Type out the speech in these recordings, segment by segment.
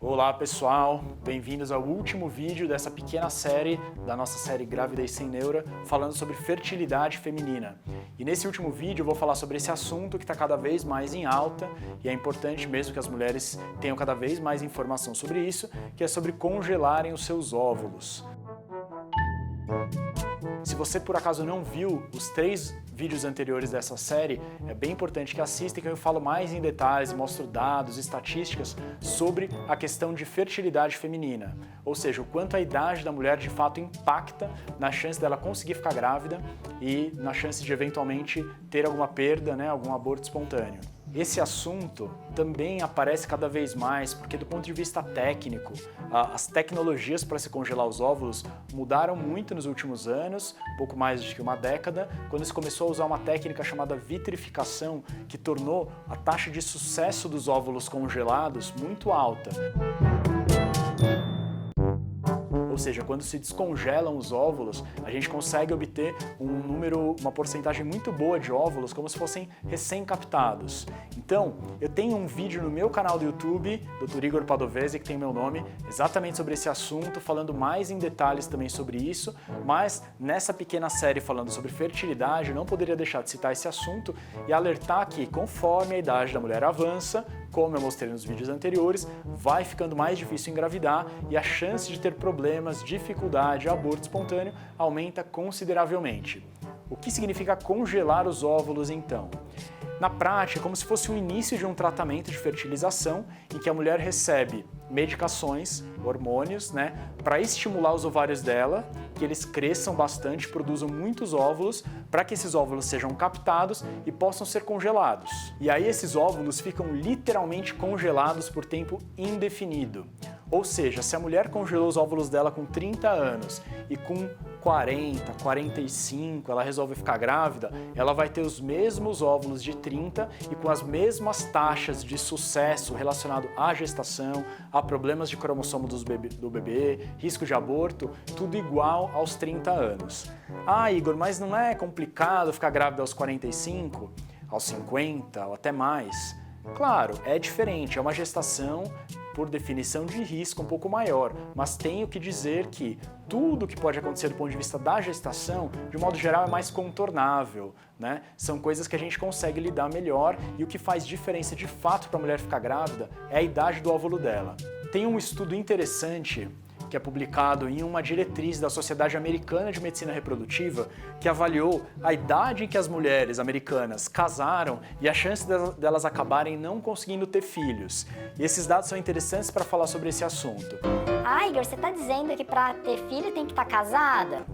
Olá pessoal, bem-vindos ao último vídeo dessa pequena série, da nossa série Gravidez Sem Neura, falando sobre fertilidade feminina. E nesse último vídeo eu vou falar sobre esse assunto que está cada vez mais em alta e é importante mesmo que as mulheres tenham cada vez mais informação sobre isso, que é sobre congelarem os seus óvulos. Se você por acaso não viu os 3 vídeos anteriores dessa série, é bem importante que assista, que eu falo mais em detalhes, mostro dados, estatísticas sobre a questão de fertilidade feminina, ou seja, o quanto a idade da mulher de fato impacta na chance dela conseguir ficar grávida e na chance de eventualmente ter alguma perda, algum aborto espontâneo. Esse assunto também aparece cada vez mais porque, do ponto de vista técnico, as tecnologias para se congelar os óvulos mudaram muito nos últimos anos, pouco mais de uma década, quando se começou a usar uma técnica chamada vitrificação, que tornou a taxa de sucesso dos óvulos congelados muito alta. Ou seja, quando se descongelam os óvulos, a gente consegue obter uma porcentagem muito boa de óvulos, como se fossem recém-captados. Então, eu tenho um vídeo no meu canal do YouTube, Dr. Igor Padovese, que tem meu nome, exatamente sobre esse assunto, falando mais em detalhes também sobre isso, mas nessa pequena série falando sobre fertilidade, eu não poderia deixar de citar esse assunto e alertar que, conforme a idade da mulher avança, como eu mostrei nos vídeos anteriores, vai ficando mais difícil engravidar e a chance de ter problemas, dificuldade, aborto espontâneo aumenta consideravelmente. O que significa congelar os óvulos então? Na prática, é como se fosse o início de um tratamento de fertilização em que a mulher recebe medicações, hormônios, para estimular os ovários dela, que eles cresçam bastante, produzam muitos óvulos, para que esses óvulos sejam captados e possam ser congelados. E aí esses óvulos ficam literalmente congelados por tempo indefinido. Ou seja, se a mulher congelou os óvulos dela com 30 anos e com 40, 45, ela resolve ficar grávida, ela vai ter os mesmos óvulos de 30 e com as mesmas taxas de sucesso relacionado à gestação, a problemas de cromossomo do bebê, risco de aborto, tudo igual aos 30 anos. Ah, Igor, mas não é complicado ficar grávida aos 45, aos 50 ou até mais? Claro, é diferente, é uma gestação por definição de risco um pouco maior, mas tenho que dizer que tudo que pode acontecer do ponto de vista da gestação, de modo geral, é mais contornável, São coisas que a gente consegue lidar melhor e o que faz diferença de fato para a mulher ficar grávida é a idade do óvulo dela. Tem um estudo interessante que é publicado em uma diretriz da Sociedade Americana de Medicina Reprodutiva, que avaliou a idade em que as mulheres americanas casaram e a chance delas acabarem não conseguindo ter filhos. E esses dados são interessantes para falar sobre esse assunto. Ah, Igor, você está dizendo que para ter filho tem que estar casada?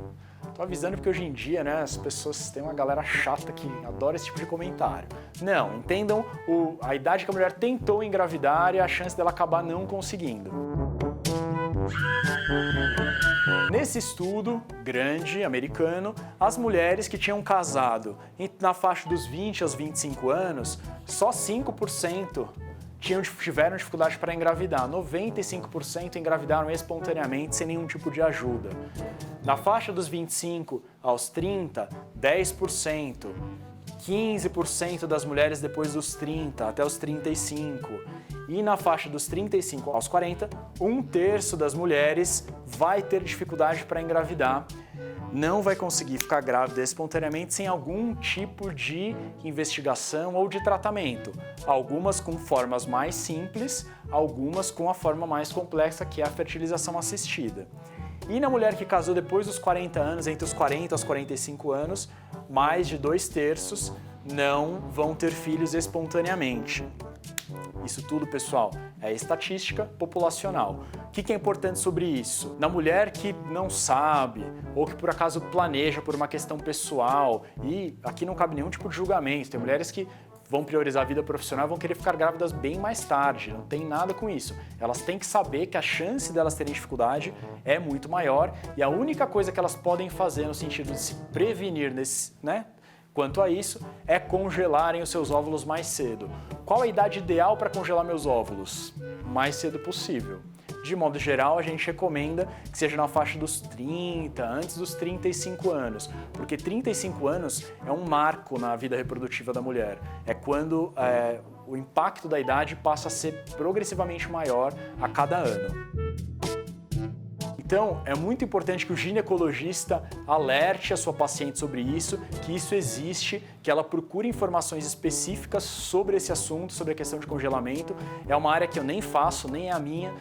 Tô avisando porque hoje em dia, as pessoas têm uma galera chata que adora esse tipo de comentário. Não, entendam a idade que a mulher tentou engravidar e a chance dela acabar não conseguindo. Nesse estudo grande americano, as mulheres que tinham casado na faixa dos 20 aos 25 anos, só 5% tiveram dificuldade para engravidar, 95% engravidaram espontaneamente sem nenhum tipo de ajuda. Na faixa dos 25 aos 30, 10%. 15% das mulheres depois dos 30 até os 35. E na faixa dos 35 aos 40, 1/3 das mulheres vai ter dificuldade para engravidar, não vai conseguir ficar grávida espontaneamente sem algum tipo de investigação ou de tratamento. Algumas com formas mais simples, algumas com a forma mais complexa, que é a fertilização assistida. E na mulher que casou depois dos 40 anos, entre os 40 aos 45 anos, mais de 2/3 não vão ter filhos espontaneamente. Isso tudo, pessoal, é estatística populacional. O que é importante sobre isso? Na mulher que não sabe ou que por acaso planeja por uma questão pessoal, e aqui não cabe nenhum tipo de julgamento, tem mulheres que vão priorizar a vida profissional e vão querer ficar grávidas bem mais tarde, não tem nada com isso. Elas têm que saber que a chance delas terem dificuldade é muito maior e a única coisa que elas podem fazer no sentido de se prevenir quanto a isso, é congelarem os seus óvulos mais cedo. Qual a idade ideal para congelar meus óvulos? O mais cedo possível. De modo geral, a gente recomenda que seja na faixa dos 30, antes dos 35 anos, porque 35 anos é um marco na vida reprodutiva da mulher. É quando o impacto da idade passa a ser progressivamente maior a cada ano. Então, é muito importante que o ginecologista alerte a sua paciente sobre isso, que isso existe, que ela procure informações específicas sobre esse assunto, sobre a questão de congelamento. É uma área que eu nem faço, nem é a minha,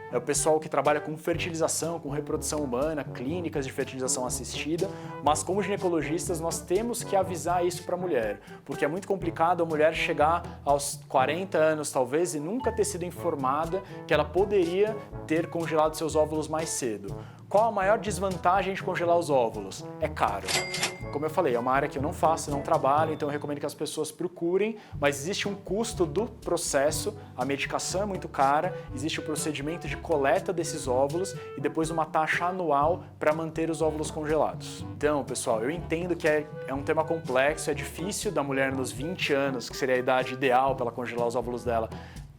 é o pessoal que trabalha com fertilização, com reprodução humana, clínicas de fertilização assistida, mas como ginecologistas nós temos que avisar isso para a mulher, porque é muito complicado a mulher chegar aos 40 anos talvez e nunca ter sido informada que ela poderia ter congelado seus óvulos mais cedo. Qual a maior desvantagem de congelar os óvulos? É caro. Como eu falei, é uma área que eu não faço, não trabalho, então eu recomendo que as pessoas procurem, mas existe um custo do processo, a medicação é muito cara, existe o procedimento de coleta desses óvulos e depois uma taxa anual para manter os óvulos congelados. Então, pessoal, eu entendo que é um tema complexo, é difícil da mulher nos 20 anos, que seria a idade ideal para ela congelar os óvulos dela,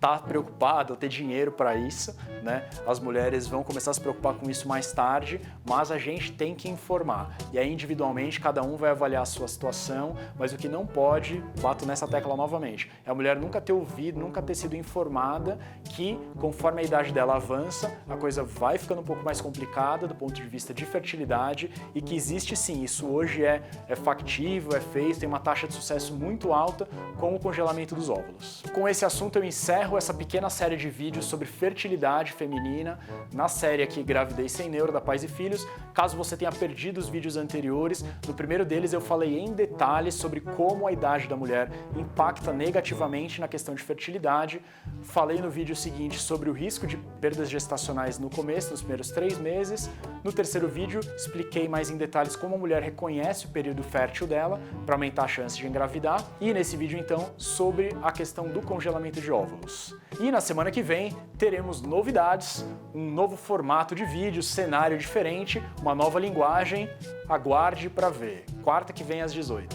tá preocupada ou ter dinheiro para isso, né? As mulheres vão começar a se preocupar com isso mais tarde, mas a gente tem que informar. E aí, individualmente, cada um vai avaliar a sua situação, mas o que não pode, bato nessa tecla novamente, é a mulher nunca ter ouvido, nunca ter sido informada que, conforme a idade dela avança, a coisa vai ficando um pouco mais complicada do ponto de vista de fertilidade e que existe sim, isso hoje é factível, é feito, tem uma taxa de sucesso muito alta com o congelamento dos óvulos. Com esse assunto eu encerro essa pequena série de vídeos sobre fertilidade feminina na série aqui Gravidez Sem Neuro da Pais e Filhos. Caso você tenha perdido os vídeos anteriores, no primeiro deles eu falei em detalhes sobre como a idade da mulher impacta negativamente na questão de fertilidade. Falei no vídeo seguinte sobre o risco de perdas gestacionais no começo, nos primeiros 3 meses. No terceiro vídeo, expliquei mais em detalhes como a mulher reconhece o período fértil dela para aumentar a chance de engravidar. E nesse vídeo, então, sobre a questão do congelamento de óvulos. E na semana que vem teremos novidades, um novo formato de vídeo, cenário diferente, uma nova linguagem. Aguarde para ver. Quarta que vem às 18h.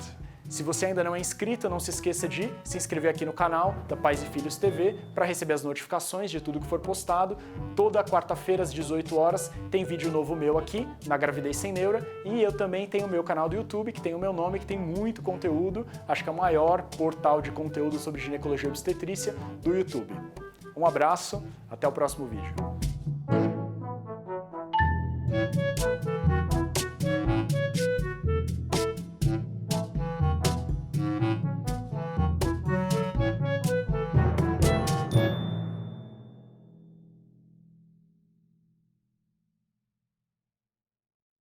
Se você ainda não é inscrito, não se esqueça de se inscrever aqui no canal da Pais e Filhos TV para receber as notificações de tudo que for postado. Toda quarta-feira às 18h tem vídeo novo meu aqui na Gravidez Sem Neuro e eu também tenho o meu canal do YouTube, que tem o meu nome, que tem muito conteúdo. Acho que é o maior portal de conteúdo sobre ginecologia e obstetrícia do YouTube. Um abraço, até o próximo vídeo.